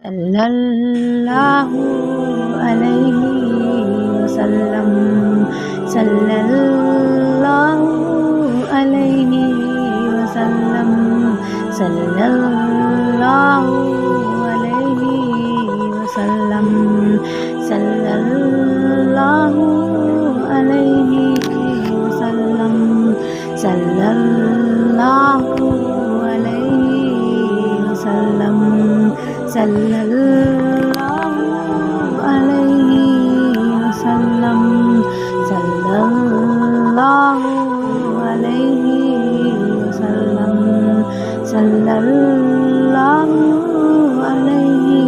सल्लल्लाहु अलैहि वसल्लम, सल्लल्लाहु अलैहि वसल्लम, सल्लल्लाहु अलैहि वसल्लम, सल्लल्लाहु अलैहि वसल्लम, सल्लल्लाहु अलैहि वसल्लम, सल्लल्लाहु अलैहि वसल्लम, सल्लल्लाहु अलैहि वसल्लम, सल्लल्लाहु अलैहि वसल्लम, सल्लल्लाहु अलैहि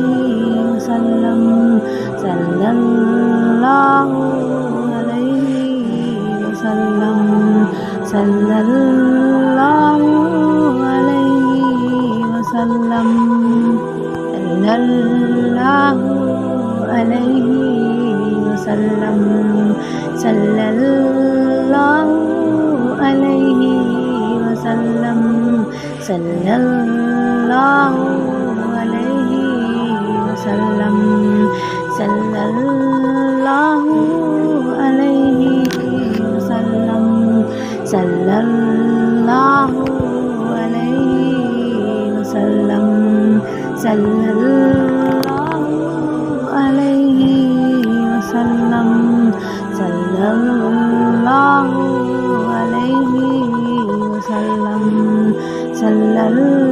वसल्लम, सल्लल्लाहु अलैहि वसल्लम, सल्लल्लाहु अलैहि वसल्लम, सल्लल्लाहु अलैहि वसल्लम, सल्लल्लाहु अलैहि वसल्लम, सल्लल्लाहु अलैहि वसल्लम, सल्लल्लाहु अलैहि वसल्लम, सल्लल्लाहु अलैहि वसल्लम, सल्लल्लाहु अलैहि वसल्लम, सल्लल्लाहु